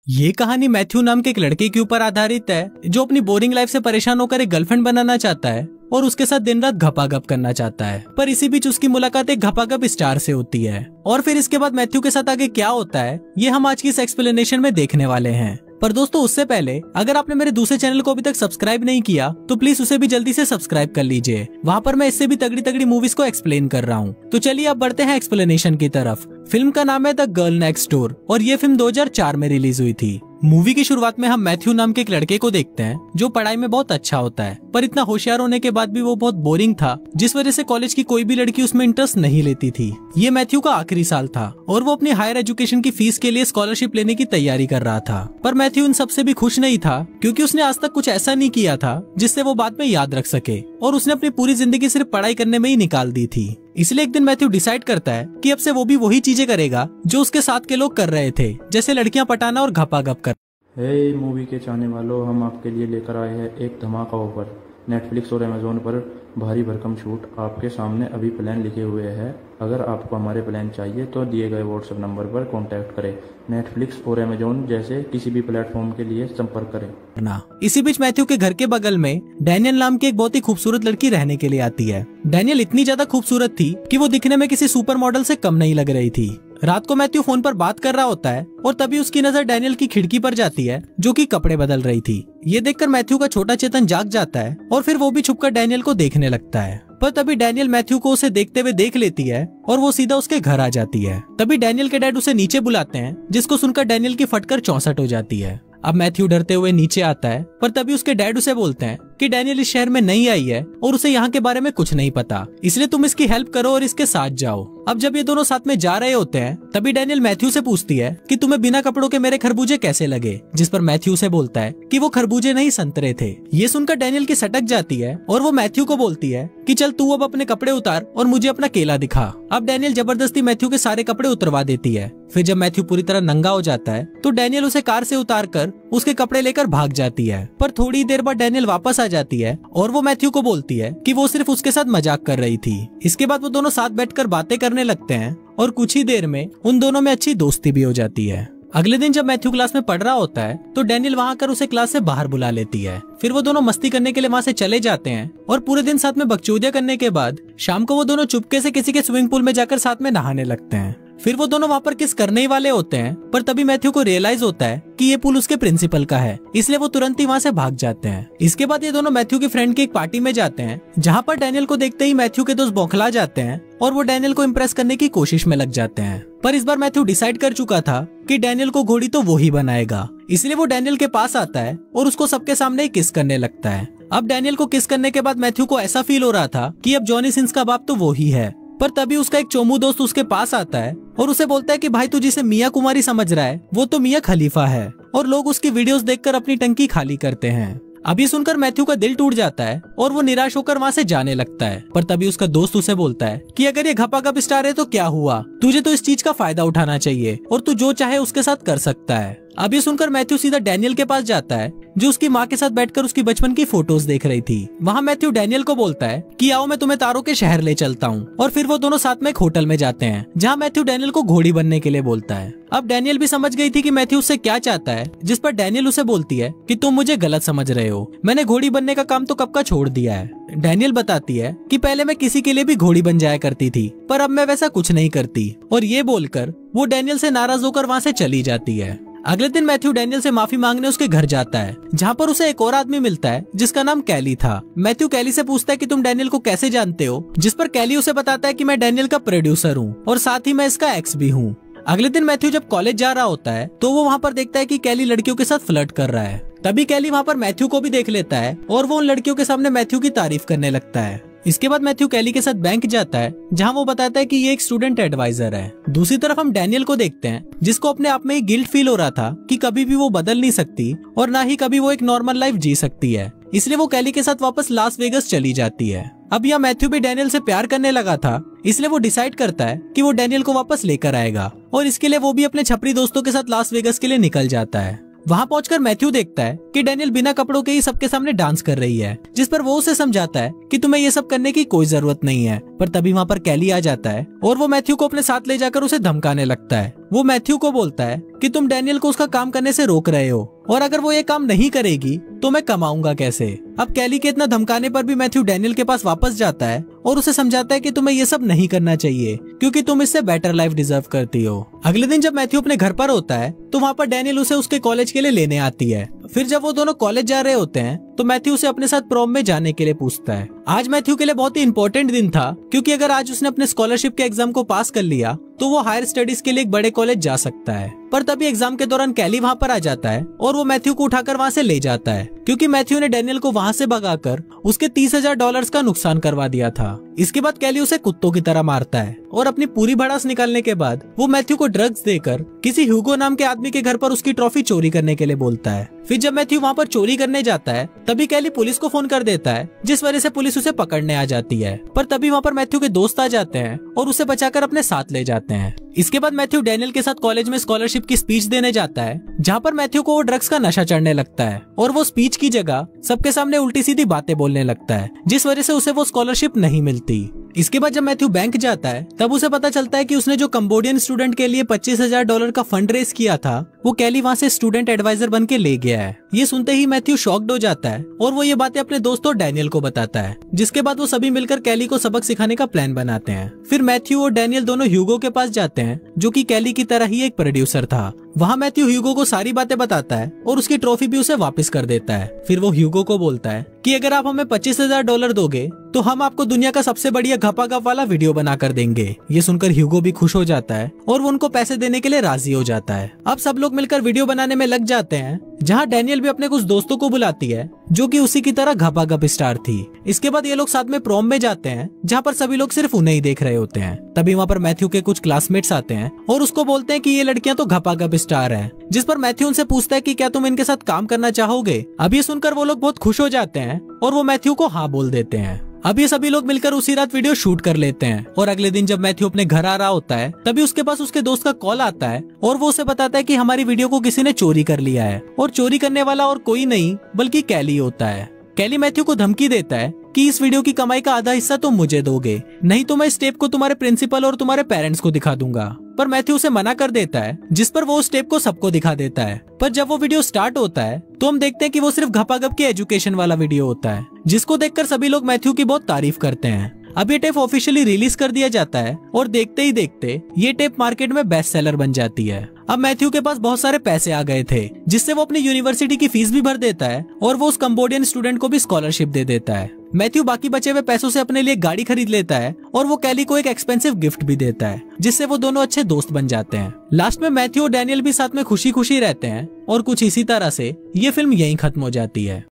ये कहानी मैथ्यू नाम के एक लड़के के ऊपर आधारित है जो अपनी बोरिंग लाइफ से परेशान होकर एक गर्लफ्रेंड बनाना चाहता है और उसके साथ दिन रात घपाघप करना चाहता है। पर इसी बीच उसकी मुलाकात एक घपाघप स्टार से होती है और फिर इसके बाद मैथ्यू के साथ आगे क्या होता है ये हम आज की इस एक्सप्लेनेशन में देखने वाले हैं। पर दोस्तों उससे पहले अगर आपने मेरे दूसरे चैनल को अभी तक सब्सक्राइब नहीं किया तो प्लीज उसे भी जल्दी से सब्सक्राइब कर लीजिए। वहाँ पर मैं इससे भी तगड़ी तगड़ी मूवीज को एक्सप्लेन कर रहा हूँ। तो चलिए अब बढ़ते हैं एक्सप्लेनेशन की तरफ। फिल्म का नाम है द गर्ल नेक्स्ट डोर और ये फिल्म 2004 में रिलीज हुई थी। मूवी की शुरुआत में हम मैथ्यू नाम के एक लड़के को देखते हैं जो पढ़ाई में बहुत अच्छा होता है, पर इतना होशियार होने के बाद भी वो बहुत बोरिंग था, जिस वजह से कॉलेज की कोई भी लड़की उसमें इंटरेस्ट नहीं लेती थी। ये मैथ्यू का आखिरी साल था और वो अपनी हायर एजुकेशन की फीस के लिए स्कॉलरशिप लेने की तैयारी कर रहा था। पर मैथ्यू इन सबसे भी खुश नहीं था क्योंकि उसने आज तक कुछ ऐसा नहीं किया था जिससे वो बाद में याद रख सके और उसने अपनी पूरी जिंदगी सिर्फ पढ़ाई करने में ही निकाल दी थी। इसलिए एक दिन मैथ्यू डिसाइड करता है कि अब से वो भी वही चीजें करेगा जो उसके साथ के लोग कर रहे थे, जैसे लड़कियां पटाना और घपाघप कर। हे मूवी के चाहने वालों, हम आपके लिए लेकर आए हैं एक धमाका ऑफर। नेटफ्लिक्स और अमेजोन पर भारी भरकम छूट आपके सामने अभी प्लान लिखे हुए हैं। अगर आपको हमारे प्लान चाहिए तो दिए गए व्हाट्सएप नंबर पर कांटेक्ट करें। नेटफ्लिक्स और अमेजोन जैसे किसी भी प्लेटफॉर्म के लिए संपर्क करें। इसी बीच मैथ्यू के घर के बगल में डैनियल नाम की एक बहुत ही खूबसूरत लड़की रहने के लिए आती है। डैनियल इतनी ज्यादा खूबसूरत थी कि वो दिखने में किसी सुपर मॉडल से कम नहीं लग रही थी। रात को मैथ्यू फोन पर बात कर रहा होता है और तभी उसकी नजर डैनियल की खिड़की पर जाती है जो कि कपड़े बदल रही थी। ये देखकर मैथ्यू का छोटा चेतन जाग जाता है और फिर वो भी छुपकर डैनियल को देखने लगता है। पर तभी डैनियल मैथ्यू को उसे देखते हुए देख लेती है और वो सीधा उसके घर आ जाती है। तभी डैनियल के डैड उसे नीचे बुलाते हैं, जिसको सुनकर डैनियल की फटकर 64 हो जाती है। अब मैथ्यू डरते हुए नीचे आता है, पर तभी उसके डैड उसे बोलते हैं कि डैनियल इस शहर में नई आई है और उसे यहाँ के बारे में कुछ नहीं पता, इसलिए तुम इसकी हेल्प करो और इसके साथ जाओ। अब जब ये दोनों साथ में जा रहे होते हैं तभी डैनियल मैथ्यू से पूछती है कि तुम्हें बिना कपड़ों के मेरे खरबूजे कैसे लगे, जिस पर मैथ्यू से बोलता है कि वो खरबूजे नहीं संतरे थे। ये सुनकर डैनियल की सटक जाती है और वो मैथ्यू को बोलती है कि चल तू अब अपने कपड़े उतार और मुझे अपना केला दिखा। अब डैनियल जबरदस्ती मैथ्यू के सारे कपड़े उतरवा देती है। फिर जब मैथ्यू पूरी तरह नंगा हो जाता है तो डैनियल उसे कार से उतार कर उसके कपड़े लेकर भाग जाती है। पर थोड़ी देर बाद डैनियल वापस आ जाती है और वो मैथ्यू को बोलती है कि वो सिर्फ उसके साथ मजाक कर रही थी। इसके बाद वो दोनों साथ बैठकर बातें करने लगते हैं और कुछ ही देर में उन दोनों में अच्छी दोस्ती भी हो जाती है। अगले दिन जब मैथ्यू क्लास में पढ़ रहा होता है तो डैनियल वहाँ कर उसे क्लास से बाहर बुला लेती है। फिर वो दोनों मस्ती करने के लिए वहाँ से चले जाते हैं और पूरे दिन साथ में बकचोदियां करने के बाद शाम को वो दोनों चुपके से किसी के स्विमिंग पूल में जाकर साथ में नहाने लगते हैं। फिर वो दोनों वहाँ पर किस करने ही वाले होते हैं, पर तभी मैथ्यू को रियलाइज होता है कि ये पूल उसके प्रिंसिपल का है, इसलिए वो तुरंत ही वहाँ से भाग जाते हैं। इसके बाद ये दोनों मैथ्यू की फ्रेंड की एक पार्टी में जाते हैं, जहाँ पर डैनियल को देखते ही मैथ्यू के दोस्त बौखला जाते हैं और वो डैनियल को इम्प्रेस करने की कोशिश में लग जाते हैं। पर इस बार मैथ्यू डिसाइड कर चुका था कि डैनियल को घोड़ी तो वो ही बनाएगा, इसलिए वो डैनियल के पास आता है और उसको सबके सामने ही किस करने लगता है। अब डैनियल को किस करने के बाद मैथ्यू को ऐसा फील हो रहा था कि अब जॉनी सिंस का बाप तो वो ही है। पर तभी उसका एक चोमू दोस्त उसके पास आता है और उसे बोलता है कि भाई तू जिसे मियाँ कुमारी समझ रहा है वो तो मियाँ खलीफा है और लोग उसकी वीडियोस देखकर अपनी टंकी खाली करते हैं। अभी सुनकर मैथ्यू का दिल टूट जाता है और वो निराश होकर वहाँ से जाने लगता है। पर तभी उसका दोस्त उसे बोलता है कि अगर ये घपाघप स्टार है तो क्या हुआ, तुझे तो इस चीज का फायदा उठाना चाहिए और तू जो चाहे उसके साथ कर सकता है। अब ये सुनकर मैथ्यू सीधा डैनियल के पास जाता है जो उसकी माँ के साथ बैठकर उसकी बचपन की फोटोज देख रही थी। वहाँ मैथ्यू डैनियल को बोलता है कि आओ मैं तुम्हें तारों के शहर ले चलता हूँ और फिर वो दोनों साथ में एक होटल में जाते हैं जहाँ मैथ्यू डैनियल को घोड़ी बनने के लिए बोलता है। अब डैनियल भी समझ गई थी कि मैथ्यू उससे क्या चाहता है, जिस पर डैनियल उसे बोलती है कि तुम मुझे गलत समझ रहे हो, मैंने घोड़ी बनने का काम तो कब का छोड़ दिया है। डैनियल बताती है कि पहले मैं किसी के लिए भी घोड़ी बन जाया करती थी पर अब मैं वैसा कुछ नहीं करती, और ये बोलकर वो डैनियल से नाराज होकर वहाँ से चली जाती है। अगले दिन मैथ्यू डैनियल से माफी मांगने उसके घर जाता है, जहाँ पर उसे एक और आदमी मिलता है जिसका नाम कैली था। मैथ्यू कैली से पूछता है कि तुम डैनियल को कैसे जानते हो, जिस पर कैली उसे बताता है कि मैं डैनियल का प्रोड्यूसर हूँ और साथ ही मैं इसका एक्स भी हूँ। अगले दिन मैथ्यू जब कॉलेज जा रहा होता है तो वो वहाँ पर देखता है कि कैली लड़कियों के साथ फ्लर्ट कर रहा है। तभी कैली वहाँ पर मैथ्यू को भी देख लेता है और वो उन लड़कियों के सामने मैथ्यू की तारीफ करने लगता है। इसके बाद मैथ्यू कैली के साथ बैंक जाता है, जहां वो बताता है कि ये एक स्टूडेंट एडवाइजर है। दूसरी तरफ हम डैनियल को देखते हैं जिसको अपने आप में एक गिल्ट फील हो रहा था कि कभी भी वो बदल नहीं सकती और ना ही कभी वो एक नॉर्मल लाइफ जी सकती है, इसलिए वो कैली के साथ वापस लास वेगस चली जाती है। अब यहाँ मैथ्यू भी डैनियल से प्यार करने लगा था, इसलिए वो डिसाइड करता है कि वो डैनियल को वापस लेकर आएगा और इसके लिए वो भी अपने छपरी दोस्तों के साथ लास वेगस के लिए निकल जाता है। वहाँ पहुंचकर मैथ्यू देखता है कि डैनियल बिना कपड़ों के ही सबके सामने डांस कर रही है, जिस पर वो उसे समझाता है कि तुम्हें ये सब करने की कोई जरूरत नहीं है। पर तभी वहाँ पर कैली आ जाता है और वो मैथ्यू को अपने साथ ले जाकर उसे धमकाने लगता है। वो मैथ्यू को बोलता है कि तुम डैनियल को उसका काम करने से रोक रहे हो और अगर वो ये काम नहीं करेगी तो मैं कमाऊंगा कैसे। अब कैली के इतना धमकाने पर भी मैथ्यू डैनियल के पास वापस जाता है और उसे समझाता है कि तुम्हें ये सब नहीं करना चाहिए क्योंकि तुम इससे बेटर लाइफ डिजर्व करती हो। अगले दिन जब मैथ्यू अपने घर पर होता है तो वहाँ पर डैनियल उसे उसके कॉलेज के लिए लेने आती है। फिर जब वो दोनों कॉलेज जा रहे होते हैं तो मैथ्यू उसे अपने साथ प्रॉम में जाने के लिए पूछता है। आज मैथ्यू के लिए बहुत ही इंपॉर्टेंट दिन था क्योंकि अगर आज उसने अपने स्कॉलरशिप के एग्जाम को पास कर लिया तो वो हायर स्टडीज के लिए एक बड़े कॉलेज जा सकता है। पर तभी एग्जाम के दौरान कैली वहाँ पर आ जाता है और वो मैथ्यू को उठाकर वहाँ से ले जाता है क्योंकि मैथ्यू ने डैनियल को वहाँ से भगाकर उसके $30,000 का नुकसान करवा दिया था। इसके बाद कैली उसे कुत्तों की तरह मारता है और अपनी पूरी भड़ास निकालने के बाद वो मैथ्यू को ड्रग्स देकर किसी ह्यूगो नाम के आदमी के घर पर उसकी ट्रॉफी चोरी करने के लिए बोलता है। फिर जब मैथ्यू वहाँ पर चोरी करने जाता है तभी कैली पुलिस को फोन कर देता है, जिस वजह से पुलिस उसे पकड़ने आ जाती है। पर तभी वहाँ पर मैथ्यू के दोस्त आ जाते हैं और उसे बचाकर अपने साथ ले जाते हैं। इसके बाद मैथ्यू डैनियल के साथ कॉलेज में स्कॉलरशिप की स्पीच देने जाता है, जहाँ पर मैथ्यू को वो ड्रग्स का नशा चढ़ने लगता है और वो स्पीच की जगह सबके सामने उल्टी सीधी बातें बोलने लगता है, जिस वजह से उसे वो स्कॉलरशिप नहीं मिलती। इसके बाद जब मैथ्यू बैंक जाता है तब उसे पता चलता है कि उसने जो कंबोडियन स्टूडेंट के लिए $25,000 का फंड रेज किया था वो कैली वहाँ से स्टूडेंट एडवाइजर बन के ले गया है। ये सुनते ही मैथ्यू शॉक्ड हो जाता है और वो ये बातें अपने दोस्तों डैनियल को बताता है, जिसके बाद वो सभी मिलकर कैली को सबक सिखाने का प्लान बनाते हैं। फिर मैथ्यू और डैनियल दोनों ह्यूगो के पास जाते हैं, जो कि कैली की तरह ही एक प्रोड्यूसर था। वहाँ मैथ्यू ह्यूगो को सारी बातें बताता है और उसकी ट्रॉफी भी उसे वापस कर देता है। फिर वो ह्यूगो को बोलता है कि अगर आप हमें $25,000 दोगे तो हम आपको दुनिया का सबसे बढ़िया घपाघप वाला वीडियो बनाकर देंगे। ये सुनकर ह्यूगो भी खुश हो जाता है और वो उनको पैसे देने के लिए राजी हो जाता है। अब सब लोग मिलकर वीडियो बनाने में लग जाते हैं, जहाँ डैनियल भी अपने कुछ दोस्तों को बुलाती है जो कि उसी की तरह घपाघप स्टार थी। इसके बाद ये लोग साथ में प्रॉम में जाते हैं, जहाँ पर सभी लोग सिर्फ उन्हें ही देख रहे होते हैं। तभी वहाँ पर मैथ्यू के कुछ क्लासमेट्स आते हैं और उसको बोलते हैं कि ये लड़कियां तो घपाघप स्टार हैं, जिस पर मैथ्यू उनसे पूछता है कि क्या तुम इनके साथ काम करना चाहोगे। अब ये सुनकर वो लोग बहुत खुश हो जाते हैं और वो मैथ्यू को हाँ बोल देते हैं। अब ये सभी लोग मिलकर उसी रात वीडियो शूट कर लेते हैं और अगले दिन जब मैथ्यू अपने घर आ रहा होता है तभी उसके पास उसके दोस्त का कॉल आता है और वो उसे बताता है कि हमारी वीडियो को किसी ने चोरी कर लिया है और चोरी करने वाला और कोई नहीं बल्कि कैली होता है। कैली मैथ्यू को धमकी देता है कि इस वीडियो की कमाई का आधा हिस्सा तुम मुझे दोगे, नहीं तो मैं इस टेप को तुम्हारे प्रिंसिपल और तुम्हारे पेरेंट्स को दिखा दूंगा। पर मैथ्यू उसे मना कर देता है, जिस पर वो उस टेप को सबको दिखा देता है। पर जब वो वीडियो स्टार्ट होता है तो हम देखते हैं कि वो सिर्फ घपाघप की एजुकेशन वाला वीडियो होता है, जिसको देखकर सभी लोग मैथ्यू की बहुत तारीफ करते हैं। अब ये टेप ऑफिशियली रिलीज कर दिया जाता है और देखते ही देखते ये टेप मार्केट में बेस्ट सेलर बन जाती है। अब मैथ्यू के पास बहुत सारे पैसे आ गए थे, जिससे वो अपनी यूनिवर्सिटी की फीस भी भर देता है और वो उस कंबोडियन स्टूडेंट को भी स्कॉलरशिप दे देता है। मैथ्यू बाकी बचे हुए पैसों से अपने लिए गाड़ी खरीद लेता है और वो कैली को एक एक्सपेंसिव गिफ्ट भी देता है, जिससे वो दोनों अच्छे दोस्त बन जाते हैं। लास्ट में मैथ्यू और डैनियल भी साथ में खुशी खुशी रहते हैं और कुछ इसी तरह से ये फिल्म यहीं खत्म हो जाती है।